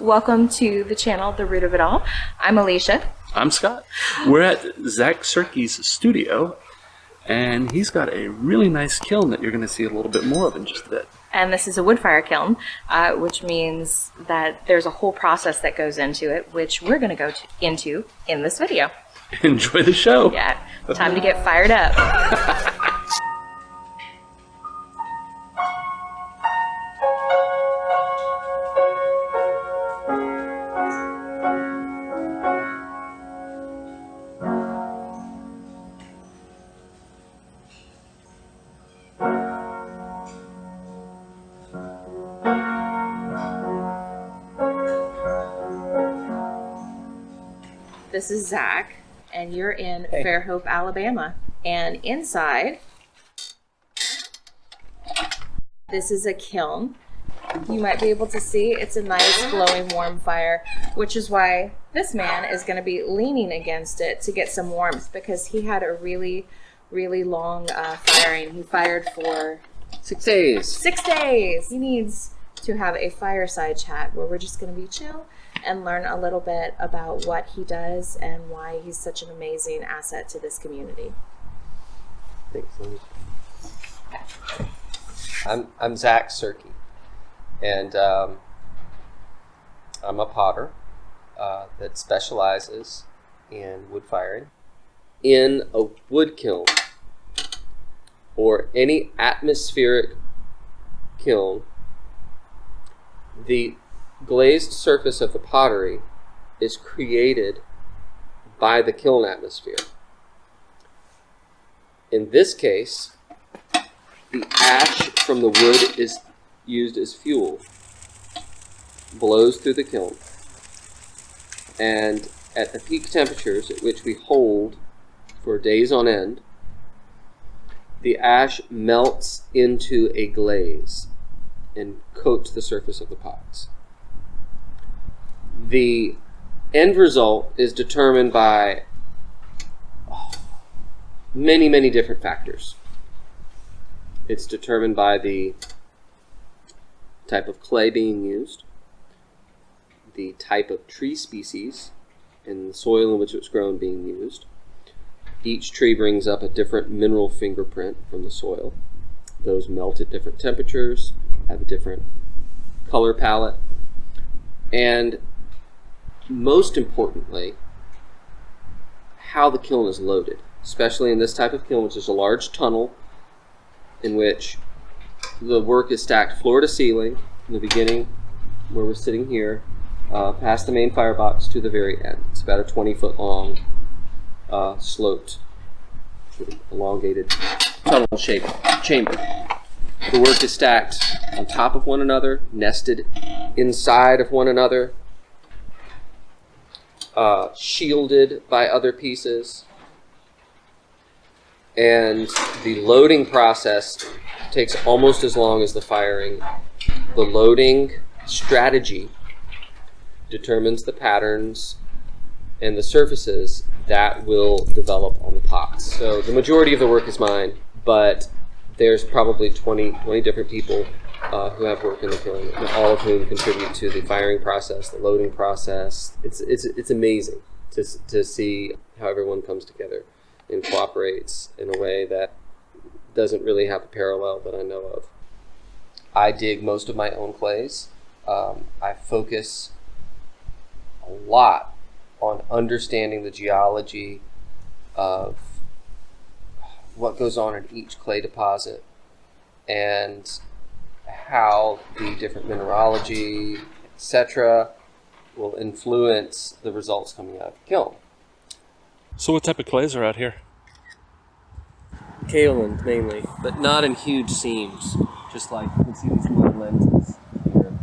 Welcome to the channel, The Root of It All. I'm Alicia. I'm Scott. We're at Zach Sierke's studio, and he's got a really nice kiln that you're going to see a little bit more of in just a bit. And this is a wood fire kiln, which means that there's a whole process that goes into it, which we're going to go into in this video. Enjoy the show. Yeah, time to get fired up. This is Zach, and you're in Fairhope, Alabama. And inside, this is a kiln. You might be able to see it's a nice glowing warm fire, which is why this man is going to be leaning against it to get some warmth, because he had a really long firing. He fired for 6 days. 6 days. He needs to have a fireside chat where we're just going to be chill and learn a little bit about what he does and why he's such an amazing asset to this community. Thanks, Liz. I'm Zach Sierke, and I'm a potter that specializes in wood firing. In a wood kiln, or any atmospheric kiln, the glazed surface of the pottery is created by the kiln atmosphere. In this case, the ash from the wood is used as fuel, blows through the kiln, and at the peak temperatures at which we hold for days on end, the ash melts into a glaze and coats the surface of the pots. The end result is determined by many different factors. It's determined by the type of clay being used, the type of tree species, and the soil in which it's grown being used. Each tree brings up a different mineral fingerprint from the soil. Those melt at different temperatures, have a different color palette, and most importantly, how the kiln is loaded, especially in this type of kiln, which is a large tunnel in which the work is stacked floor to ceiling from the beginning, where we're sitting here, past the main firebox to the very end. It's about a 20-foot long, sloped, sort of elongated tunnel-shaped chamber. The work is stacked on top of one another, nested inside of one another, shielded by other pieces, and the loading process takes almost as long as the firing. The loading strategy determines the patterns and the surfaces that will develop on the pots. So the majority of the work is mine, but there's probably 20 different people who have work in the kiln, and all of whom contribute to the firing process, the loading process. It's amazing to see how everyone comes together and cooperates in a way that doesn't really have a parallel that I know of. I dig most of my own clays. I focus a lot on understanding the geology of what goes on in each clay deposit and how the different mineralogy, etc., will influence the results coming out of the kiln. So what type of clays are out here? Kaolin mainly, but not in huge seams. Just like you can see these little lenses here.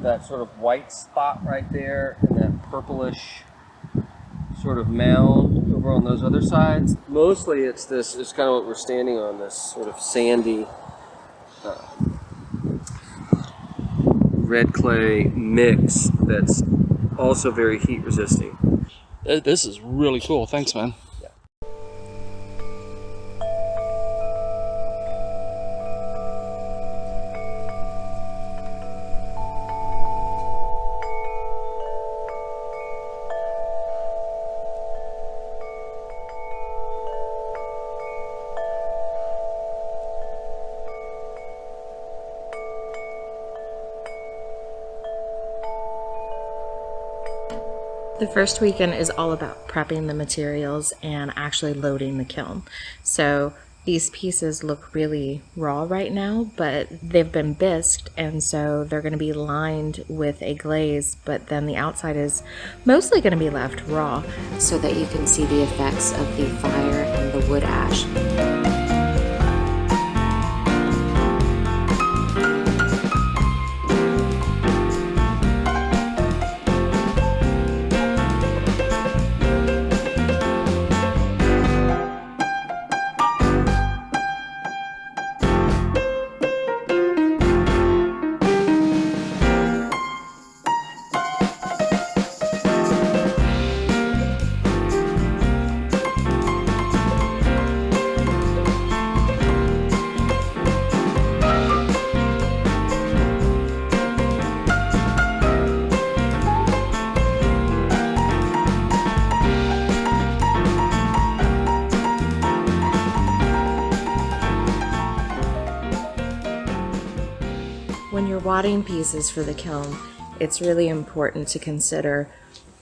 That sort of white spot right there and that purplish sort of mound over on those other sides. Mostly it's kind of what we're standing on, this sort of sandy red clay mix that's also very heat resisting. This is really cool. Thanks, man. The first weekend is all about prepping the materials and actually loading the kiln. So these pieces look really raw right now, but they've been bisked, and so they're going to be lined with a glaze, but then the outside is mostly going to be left raw so that you can see the effects of the fire and the wood ash. When you're wadding pieces for the kiln, it's really important to consider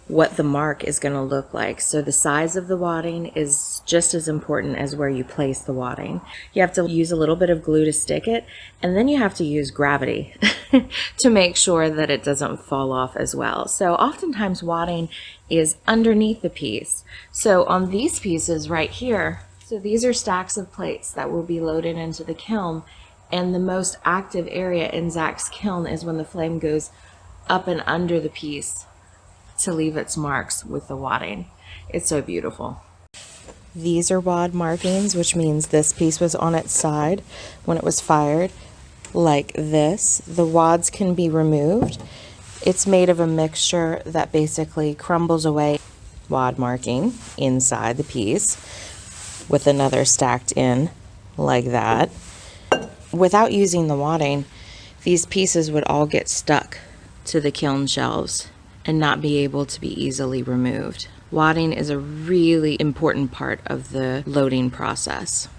what the mark is going to look like. So the size of the wadding is just as important as where you place the wadding. You have to use a little bit of glue to stick it, and then you have to use gravity to make sure that it doesn't fall off as well. So oftentimes wadding is underneath the piece. So on these pieces right here, so these are stacks of plates that will be loaded into the kiln. And the most active area in Zach's kiln is when the flame goes up and under the piece to leave its marks with the wadding. It's so beautiful. These are wad markings, which means this piece was on its side when it was fired, like this. The wads can be removed. It's made of a mixture that basically crumbles away wad marking inside the piece with another stacked in like that. Without using the wadding, these pieces would all get stuck to the kiln shelves and not be able to be easily removed. Wadding is a really important part of the loading process.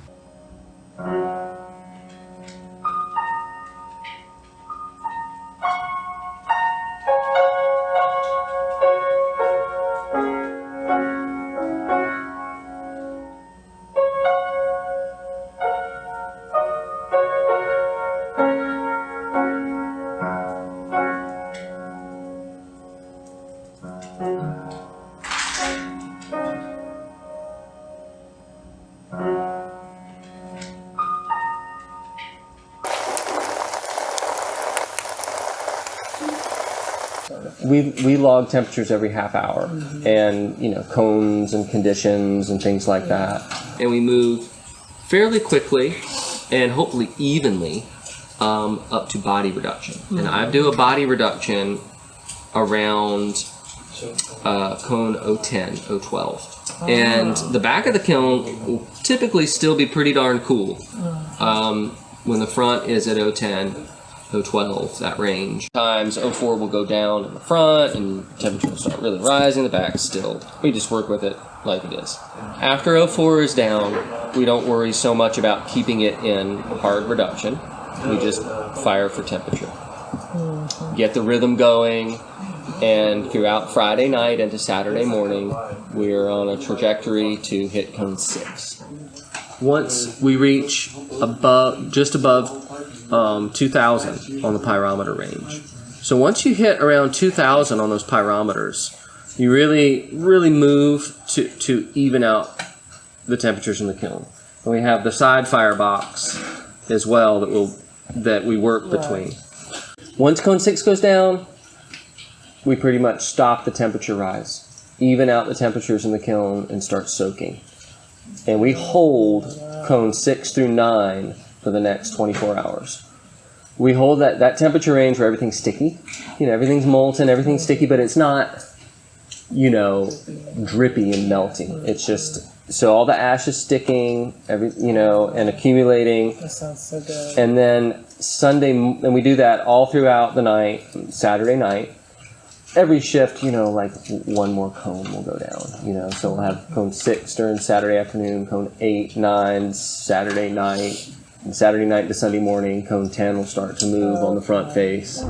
We log temperatures every half hour, and cones and conditions and things like that. And we move fairly quickly and hopefully evenly up to body reduction. And I do a body reduction around cone 010, 012. And the back of the kiln will typically still be pretty darn cool when the front is at 010. 012, that range. Times 04 will go down in the front and temperature will start really rising, the back still. We just work with it like it is. After 04 is down, we don't worry so much about keeping it in hard reduction. We just fire for temperature. Get the rhythm going, and throughout Friday night into Saturday morning, we're on a trajectory to hit cone 6. Once we reach just above 2,000 on the pyrometer range. So once you hit around 2,000 on those pyrometers, you really move to even out the temperatures in the kiln. And we have the side fire box as well that we work between. Once cone 6 goes down, we pretty much stop the temperature rise, even out the temperatures in the kiln, and start soaking. And we hold cone 6 through 9 for the next 24 hours. We hold that temperature range where everything's sticky. Everything's molten, everything's sticky, but it's not, drippy and melting. It's just, so all the ash is sticking, and accumulating. That sounds so good. And then Sunday, and we do that all throughout the night, Saturday night. Every shift, like one more cone will go down, so we'll have cone 6 during Saturday afternoon, cone 8, 9, Saturday night, and Saturday night to Sunday morning, cone 10 will start to move on the front face.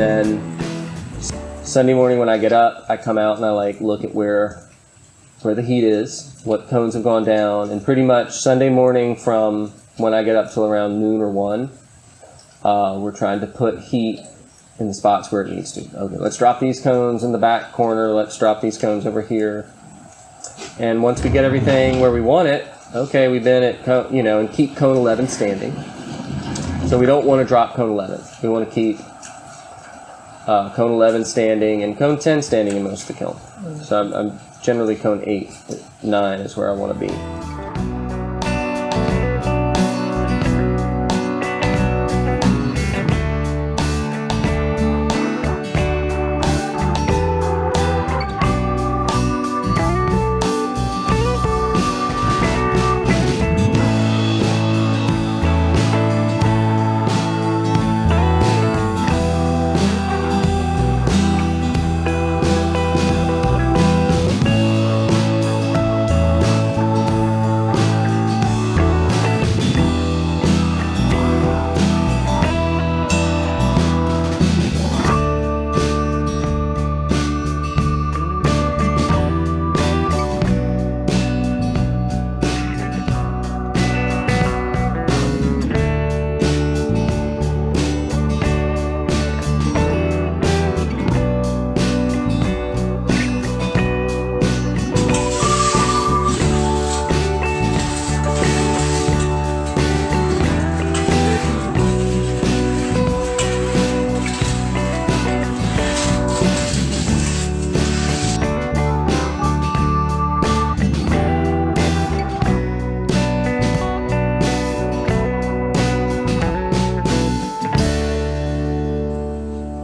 then Sunday morning when I get up, I come out and I like look at where the heat is, what cones have gone down, and pretty much Sunday morning from when I get up till around noon or 1, we're trying to put heat in the spots where it needs to. Okay, let's drop these cones in the back corner, let's drop these cones over here. And once we get everything where we want it, okay, we've been at, and keep cone 11 standing. So we don't want to drop cone 11. We want to keep cone 11 standing and cone 10 standing in most of the kiln. So I'm generally cone 8, 9 is where I want to be.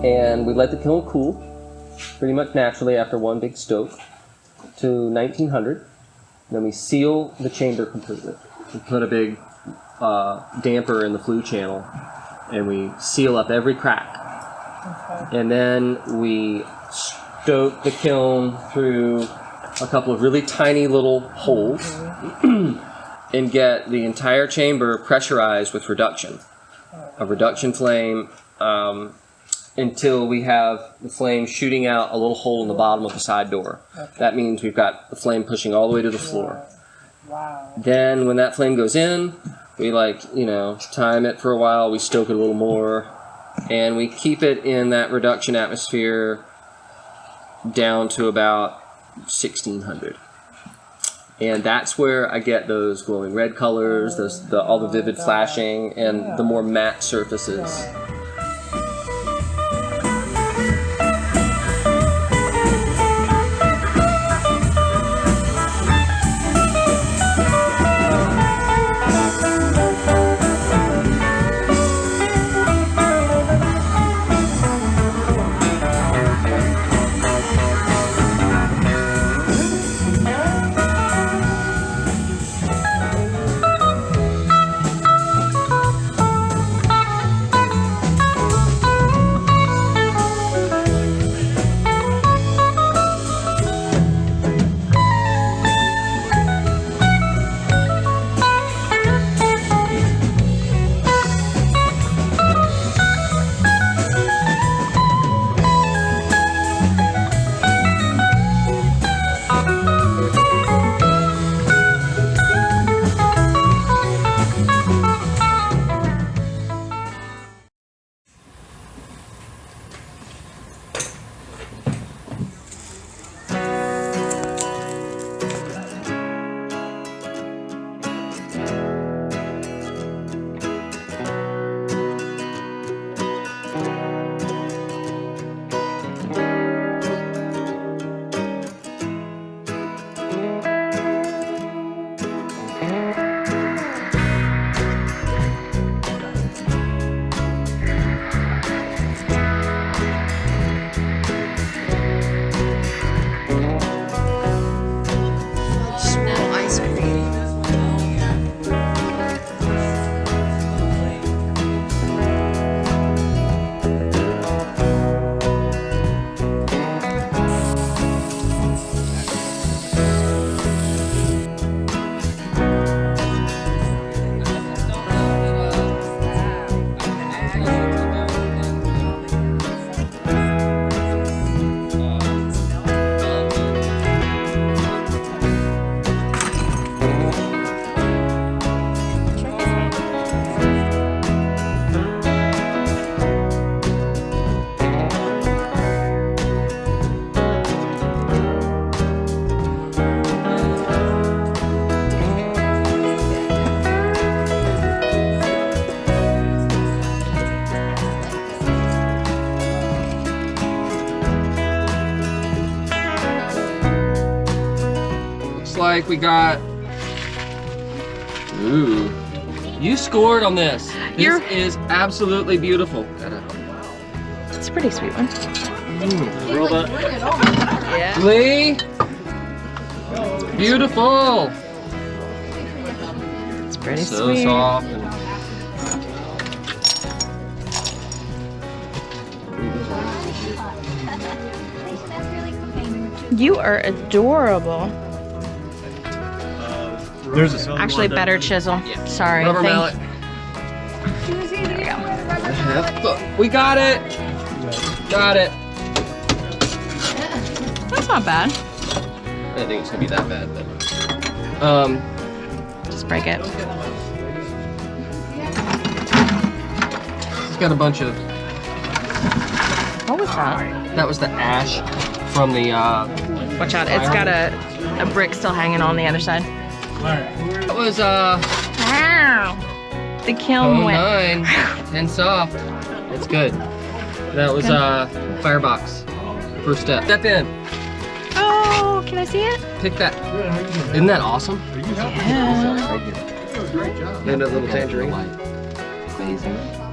And we let the kiln cool pretty much naturally after one big stoke to 1900. Then we seal the chamber completely. We put a big damper in the flue channel and we seal up every crack. Okay. And then we stoke the kiln through a couple of really tiny little holes and get the entire chamber pressurized with reduction. A reduction flame until we have the flame shooting out a little hole in the bottom of the side door. Okay. That means we've got the flame pushing all the way to the floor. Wow. Then when that flame goes in, we time it for a while, we stoke it a little more, and we keep it in that reduction atmosphere down to about 1600. And that's where I get those glowing red colors, all the vivid flashing, and the more matte surfaces. like we got. Ooh. You scored on this. This is absolutely beautiful. It's a pretty sweet one. Roll that. Yeah. Leigh. Beautiful. It's pretty So sweet. soft. And... You are adorable. There's a Actually, better chisel. Sorry. Rubber thank mallet. There we go. We got it. Got it. That's not bad. I didn't think it's gonna be that bad, but Just break it. it's got a bunch of. What was that? That was the ash from the. Watch out. It's got a brick still hanging on the other side. That was Ow. The kiln went. 09 and soft. It's good. That was firebox. First step. Step in. Oh, can I see it? Pick that. Isn't that awesome? Yeah. And a little tangerine.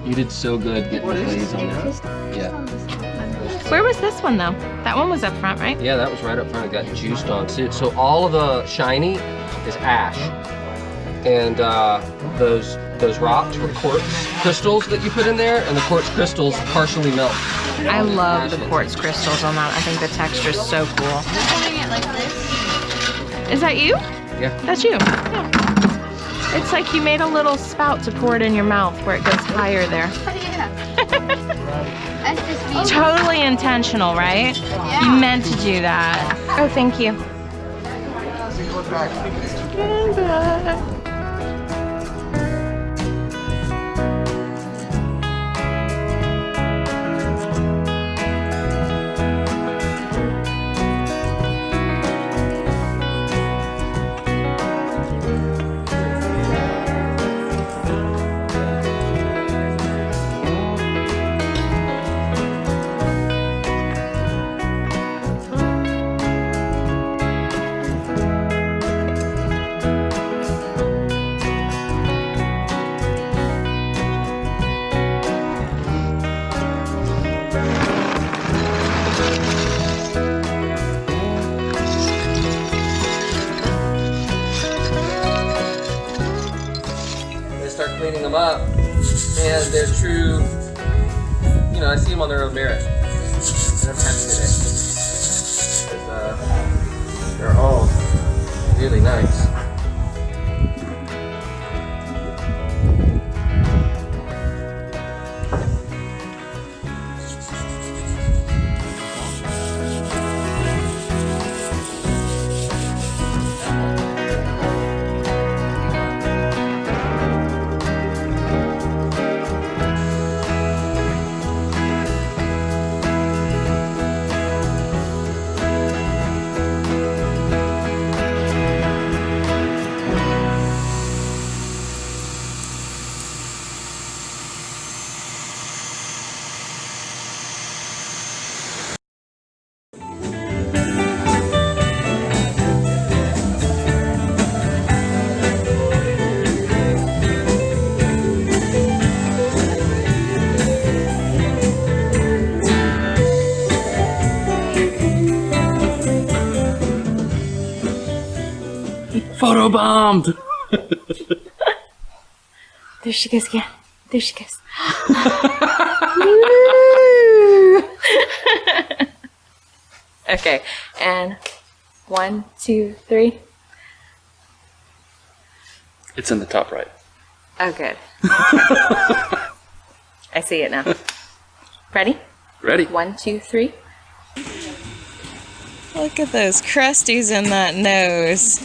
You did so good getting the glaze on there. Yeah. Where was this one though? That one was up front, right? Yeah, that was right up front. It got juiced on. So all of the shiny is ash, and those rocks were quartz crystals that you put in there, and the quartz crystals partially melt. I love the quartz crystals on that. I think the texture is so cool. Is that you? Yeah. That's you. Yeah. It's like you made a little spout to pour it in your mouth where it goes higher there. That's just me. Totally intentional, right? Yeah. You meant to do that. Oh, thank you. Cleaning them up, and they're true. You know, I see them on their own merit, and I'm happy today because they're all really nice. Photobombed! There she goes again. There she goes. Okay, and 1, 2, 3. It's in the top right. Oh, good. I see it now. Ready? Ready? 1, 2, 3. Look at those crusties in that nose.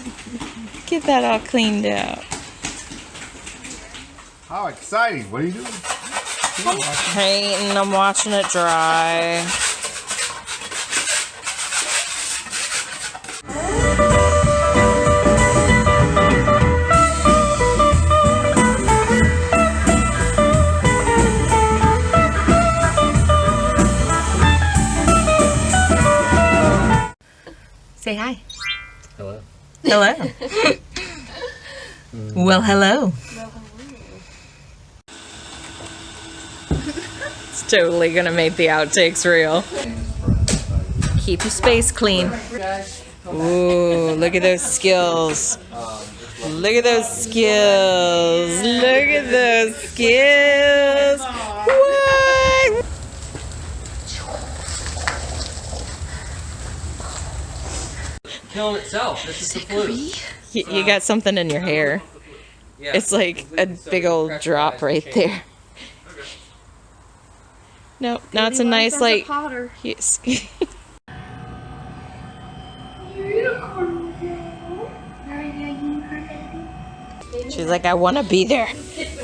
Get that all cleaned out. How exciting. What are you doing? Painting, I'm watching it dry. Say hi. Hello. Hello. Well, hello. It's totally gonna make the outtakes real. Keep your space clean. Ooh, look at those skills. Look at those skills. Look at those skills. What? Kiln itself. This is the flue. You got something in your hair. Yeah. It's like a big old drop right there. No, now it's a nice like. Yes. She's like, I want to be there.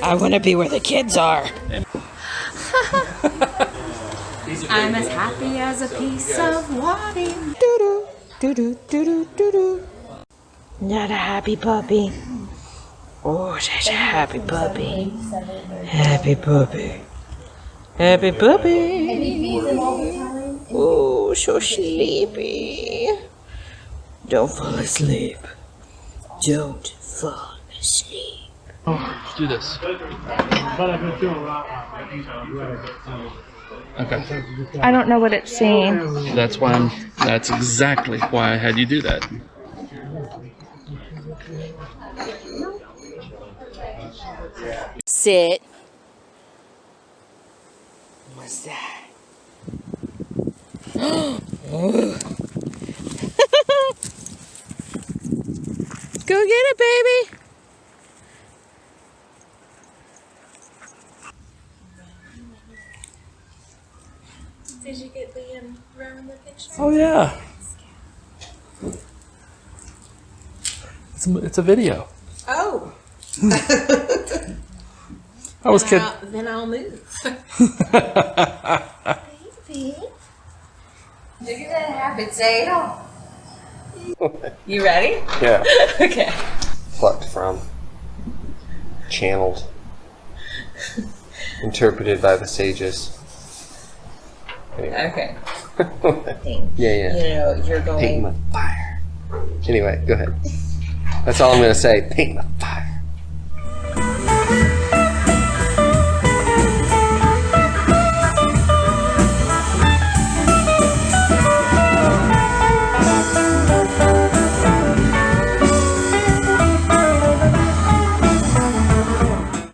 I want to be where the kids are. I'm as happy as a piece of wadding. Doo-doo, doo-doo, doo-doo, doo-doo. Not a happy puppy. Oh, that's a happy puppy. Happy puppy. Happy puppy. Oh, so sleepy. Don't fall asleep. Don't fall asleep. Let's do this. Okay. I don't know what it's saying. That's exactly why I had you do that. Sit. What's that? Go get it, baby. Did you get the round in the picture? Oh yeah. It's a video. Oh. I was kidding. Then I'll move. Baby. Look at that happy tail. You ready? Yeah. Okay. Plucked from, channeled, interpreted by the sages. Anyway. Okay. Yeah. You know, you're Paint going. with fire. Anyway, go ahead. That's all I'm going to say. Paint with